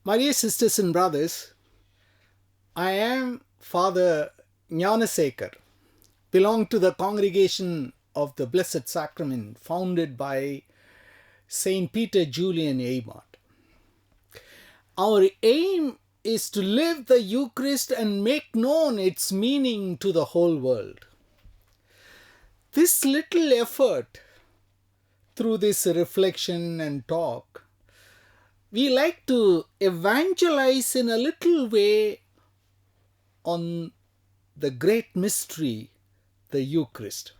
My dear sisters and brothers, I am Father Gnanasekar, belong to the congregation of the Blessed Sacrament founded by Saint Peter Julian Aymart. Our aim is to live the Eucharist and make known its meaning to the whole world. This little effort, through this reflection and talk, we like to evangelize in a little way on the great mystery, the Eucharist.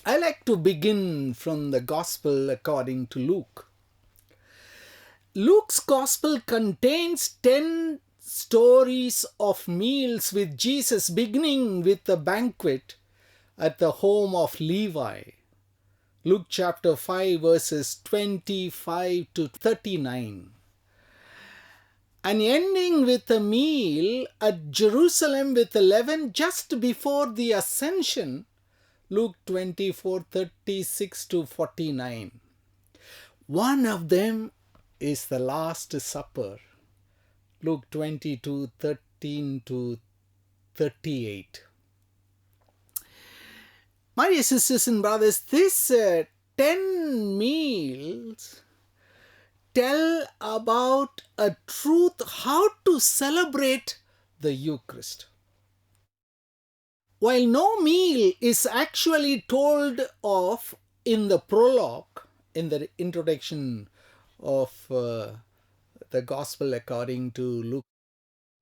I like to begin from the Gospel according to Luke. Luke's Gospel contains 10 stories of meals with Jesus, beginning with the banquet at the home of Levi. Luke chapter 5 verses 25 to 39. And ending with a meal at Jerusalem with 11 just before the Ascension, Luke 24:36 to 49. One of them is the Last Supper, Luke 22:13 to 38. My dear sisters and brothers, these 10 meals tell about a truth how to celebrate the Eucharist. While no meal is actually told of in the prologue, in the introduction of the Gospel according to Luke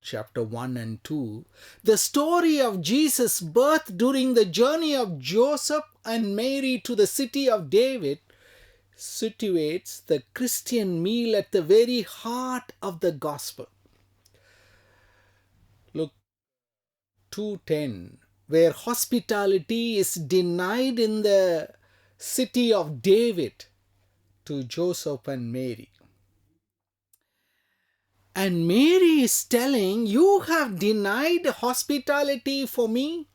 chapter 1 and 2, the story of Jesus' birth during the journey of Joseph and Mary to the city of David situates the Christian meal at the very heart of the Gospel. Luke 2:10, where hospitality is denied in the city of David to Joseph and Mary. And Mary is telling, you have denied hospitality for me,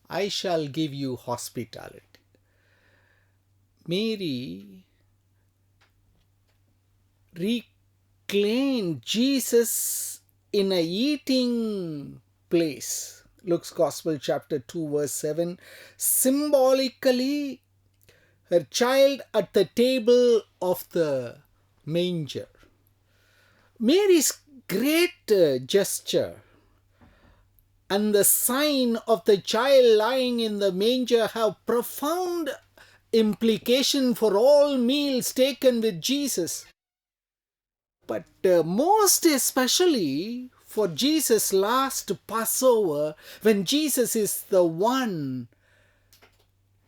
I shall give you hospitality. Mary reclaimed Jesus in a eating place. Luke's Gospel chapter 2 verse 7. Symbolically, her child at the table of the manger. Mary's great gesture and the sign of the child lying in the manger have profound implication for all meals taken with Jesus. But most especially for Jesus' last Passover, when Jesus is the one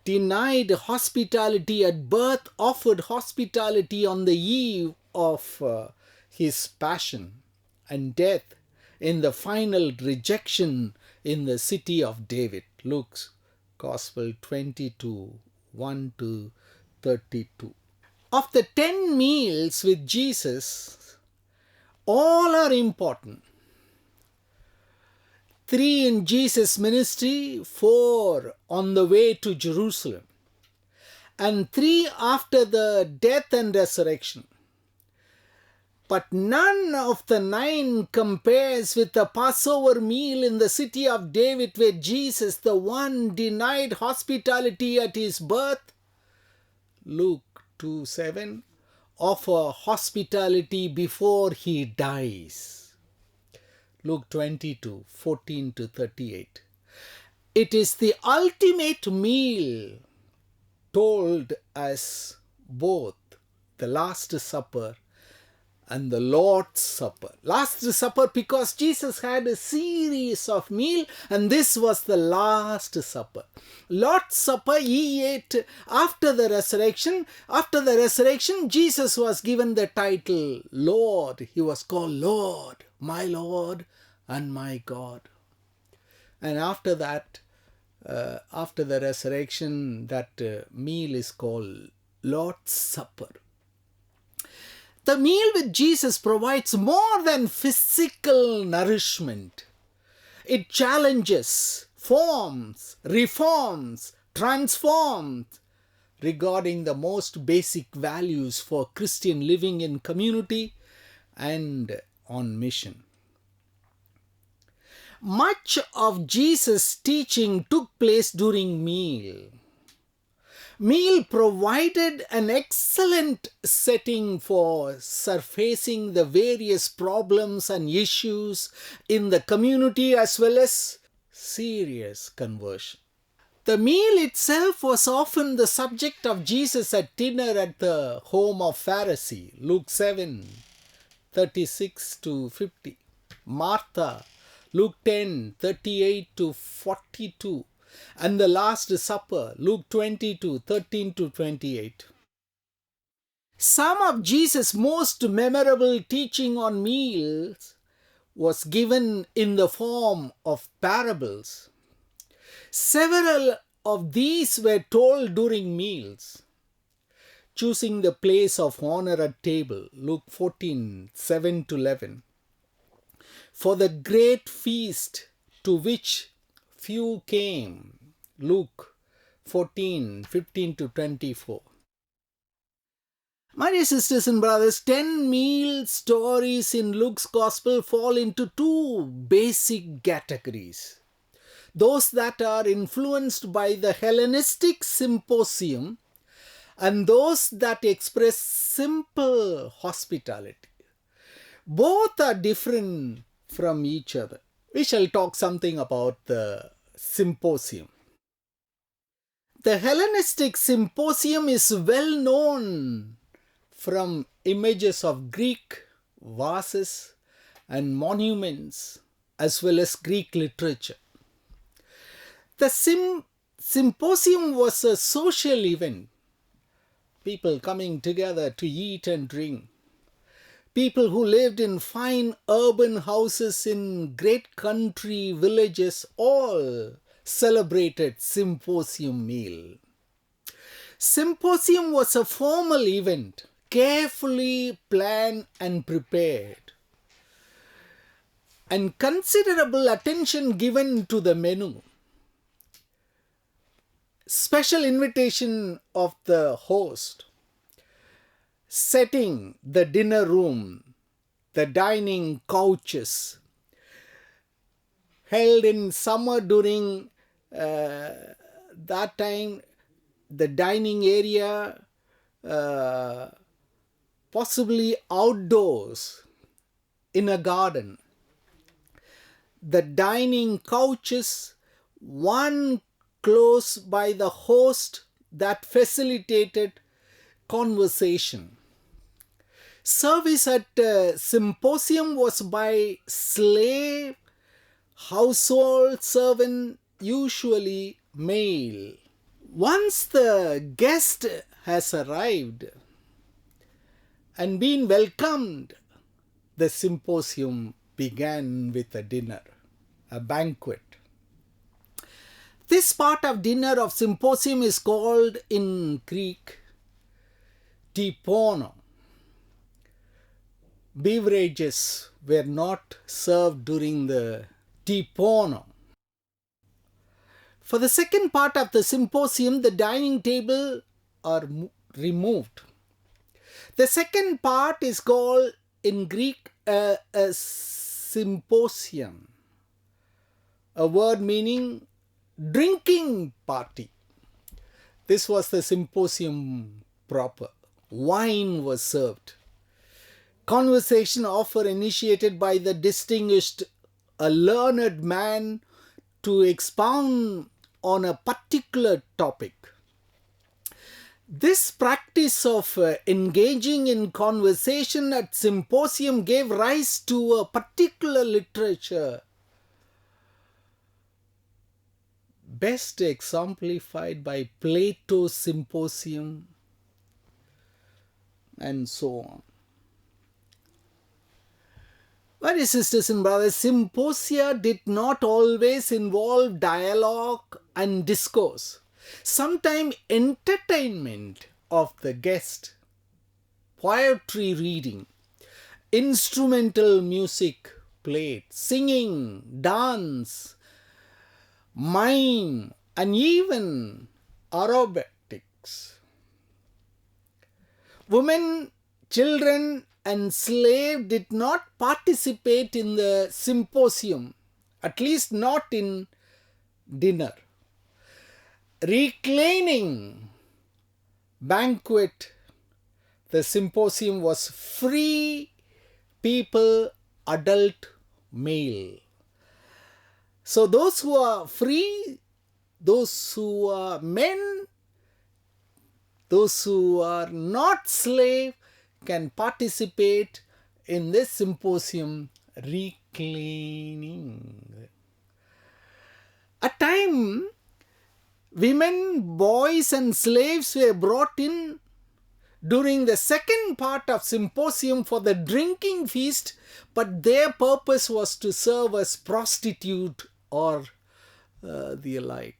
denied hospitality at birth, offered hospitality on the eve of his passion and death, in the final rejection in the city of David. Luke's Gospel 22, 1 to 32. Of the 10 meals with Jesus, all are important. 3 in Jesus' ministry, 4 on the way to Jerusalem, and 3 after the death and resurrection. But none of the 9 compares with the Passover meal in the city of David, where Jesus, the one, denied hospitality at his birth. Luke 2:7, offer hospitality before he dies. Luke 22:14 to 38. It is the ultimate meal told as both the Last Supper and the Lord's Supper. Last Supper because Jesus had a series of meals and this was the Last Supper. Lord's Supper he ate after the resurrection. After the resurrection, Jesus was given the title Lord. He was called Lord, my Lord and my God. And after that, after the resurrection, that meal is called Lord's Supper. The meal with Jesus provides more than physical nourishment. It challenges, forms, reforms, transforms regarding the most basic values for Christian living in community and on mission. Much of Jesus' teaching took place during meal. Meal provided an excellent setting for surfacing the various problems and issues in the community as well as serious conversion. The meal itself was often the subject of Jesus at dinner at the home of Pharisee, Luke 7:36-50. Martha, Luke 10:38-42. And the Last Supper, Luke 22:13-28. Some of Jesus' most memorable teaching on meals was given in the form of parables. Several of these were told during meals. Choosing the place of honor at table, Luke 14:7-11. For the great feast to which few came, Luke 14:15-24. My dear sisters and brothers, 10 meal stories in Luke's Gospel fall into two basic categories. Those that are influenced by the Hellenistic symposium and those that express simple hospitality. Both are different from each other. We shall talk something about the symposium. The Hellenistic symposium is well known from images of Greek vases and monuments as well as Greek literature. The symposium was a social event. People coming together to eat and drink. People who lived in fine urban houses in great country villages all celebrated symposium meal. Symposium was a formal event, carefully planned and prepared, and considerable attention given to the menu. Special invitation of the host, setting the dinner room, the dining couches, held in summer during that time, the dining area, possibly outdoors in a garden. The dining couches, one close by the host that facilitated conversation. Service at symposium was by slave, household servant, usually male. Once the guest has arrived and been welcomed, the symposium began with a dinner, a banquet. This part of dinner of symposium is called in Greek tipono. Beverages were not served during the tipono. For the second part of the symposium, the dining table are removed. The second part is called in Greek a symposium, a word meaning drinking party. This was the symposium proper. Wine was served. Conversation often initiated by the distinguished, a learned man to expound on a particular topic. This practice of engaging in conversation at symposium gave rise to a particular literature, best exemplified by Plato's Symposium and so on. My dear sisters and brothers, symposia did not always involve dialogue and discourse. Sometimes entertainment of the guest, poetry reading, instrumental music played, singing, dance, mime, and even aerobatics. Women, children, and slave did not participate in the symposium, at least not in dinner. Reclining banquet, the symposium was free people, adult male. So those who are free, those who are men, those who are not slave can participate in this symposium reclining. At time, women, boys and slaves were brought in during the second part of symposium for the drinking feast, but their purpose was to serve as prostitute or the like.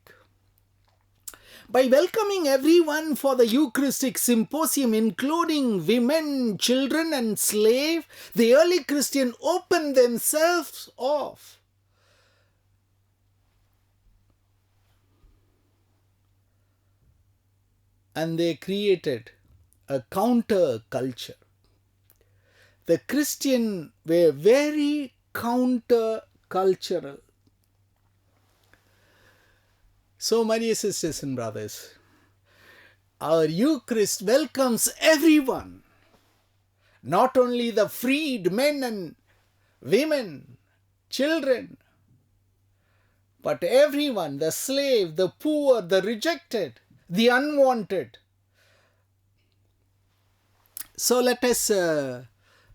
By welcoming everyone for the Eucharistic symposium, including women, children and slave, the early Christian opened themselves off. And they created a counter culture. The Christians were very counter cultural. So, my dear sisters and brothers, our Eucharist welcomes everyone, not only the freed men and women, children, but everyone, the slave, the poor, the rejected, the unwanted. So let us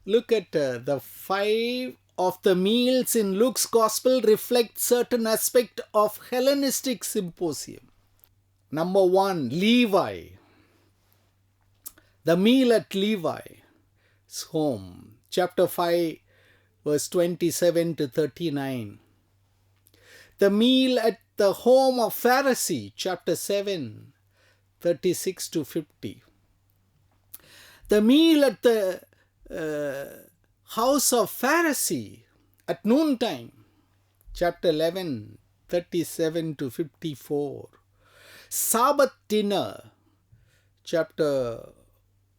look at the 5 of the meals in Luke's Gospel reflect certain aspect of Hellenistic symposium. Number 1, Levi. The meal at Levi's home. Chapter 5, verse 27 to 39. The meal at the home of Pharisee. Chapter 7, 36 to 50. The meal at the house of Pharisee at noontime, chapter 11, 37 to 54. Sabbath dinner, chapter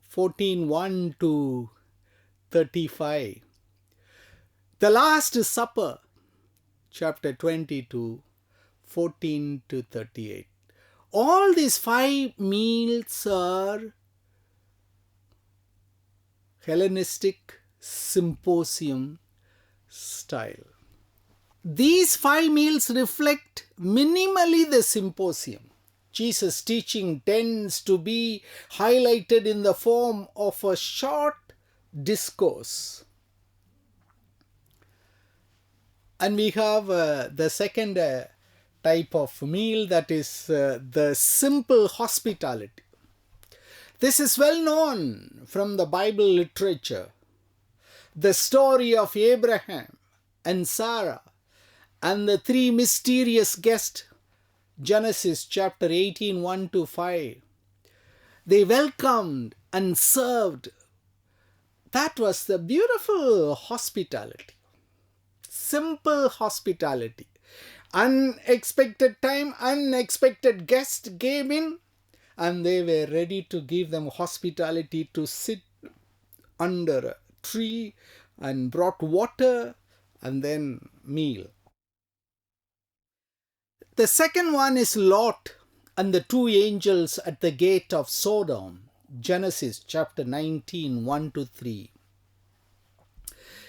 14, 1 to 35. The Last Supper, chapter 22, 14 to 38. All these 5 meals are Hellenistic symposium style. These 5 meals reflect minimally the symposium. Jesus' teaching tends to be highlighted in the form of a short discourse. And we have the second type of meal, that is the simple hospitality. This is well known from the Bible literature. The story of Abraham and Sarah and the 3 mysterious guests, Genesis chapter 18, 1 to 5. They welcomed and served. That was the beautiful hospitality. Simple hospitality. Unexpected time, unexpected guest came in, and they were ready to give them hospitality to sit under a tree and brought water and then meal. The second one is Lot and the 2 angels at the gate of Sodom. Genesis chapter 19, 1 to 3.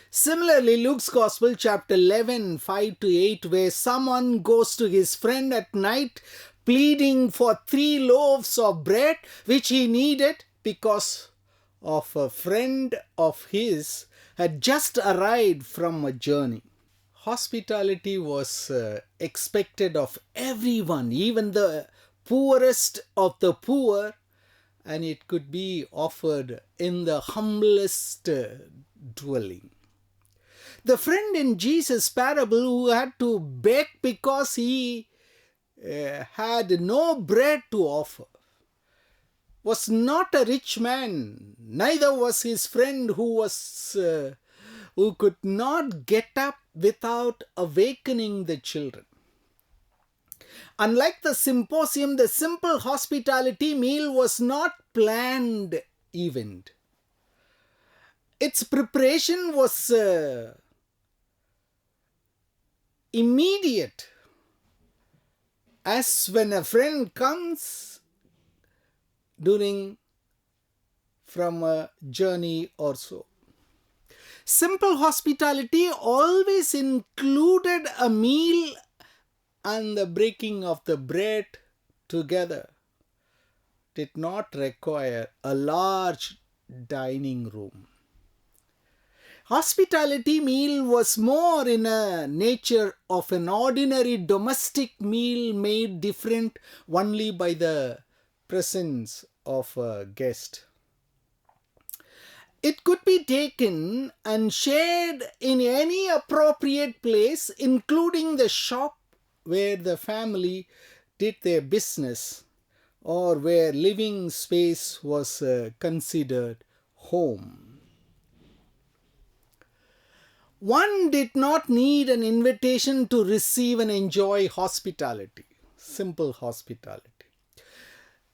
Similarly, Luke's Gospel chapter 11, 5 to 8, where someone goes to his friend at night pleading for 3 loaves of bread which he needed because of a friend of his had just arrived from a journey. Hospitality was expected of everyone, even the poorest of the poor, and it could be offered in the humblest dwelling. The friend in Jesus' parable who had to beg because he had no bread to offer was not a rich man. Neither was his friend who could not get up without awakening the children. Unlike the symposium, the simple hospitality meal was not planned event. Its preparation was immediate, as when a friend comes from a journey or so. Simple hospitality always included a meal and the breaking of the bread together. Did not require a large dining room. Hospitality meal was more in a nature of an ordinary domestic meal made different only by the presence of a guest. It could be taken and shared in any appropriate place, including the shop where the family did their business or where living space was considered home. One did not need an invitation to receive and enjoy hospitality, simple hospitality.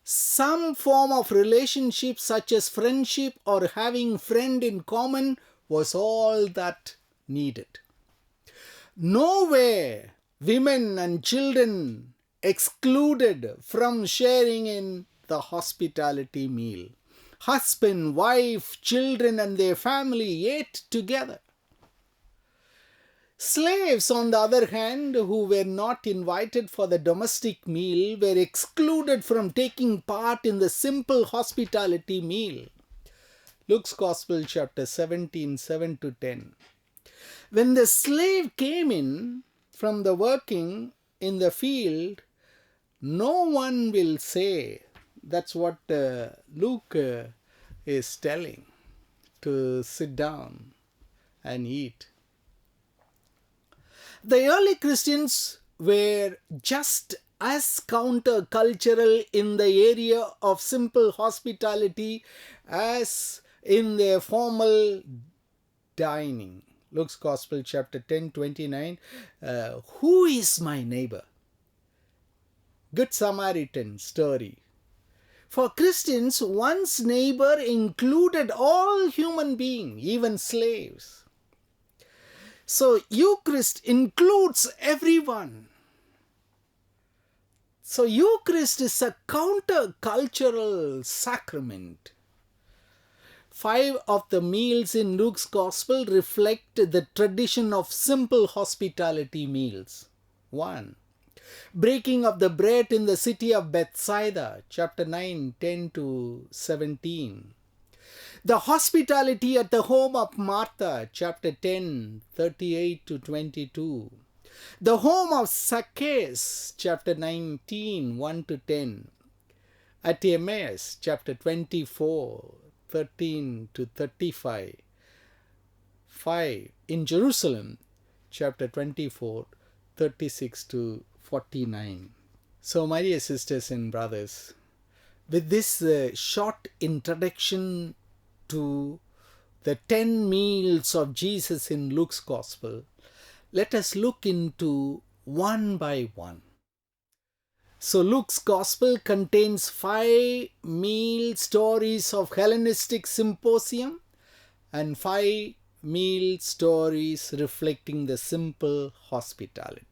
Some form of relationship such as friendship or having friend in common was all that needed. Nowhere women and children excluded from sharing in the hospitality meal. Husband, wife, children and their family ate together. Slaves, on the other hand, who were not invited for the domestic meal, were excluded from taking part in the simple hospitality meal. Luke's Gospel, chapter 17, 7-10. When the slave came in from the working in the field, no one will say, that's what Luke is telling, to sit down and eat. The early Christians were just as countercultural in the area of simple hospitality as in their formal dining. Luke's Gospel, chapter 10, 29. Who is my neighbor? Good Samaritan story. For Christians, one's neighbor included all human beings, even slaves. So Eucharist includes everyone. So Eucharist is a counter-cultural sacrament. 5 of the meals in Luke's Gospel reflect the tradition of simple hospitality meals. 1. Breaking of the bread in the city of Bethsaida, chapter 9, 10-17. The hospitality at the home of Martha, chapter 10, 38-22. The home of Zacchaeus, chapter 19, 1-10. At Emmaus, chapter 24, 13-35. 5. In Jerusalem, chapter 24, 36-49. So, my dear sisters and brothers, with this short introduction to the 10 meals of Jesus in Luke's Gospel, let us look into one by one. So Luke's Gospel contains 5 meal stories of Hellenistic symposium and 5 meal stories reflecting the simple hospitality.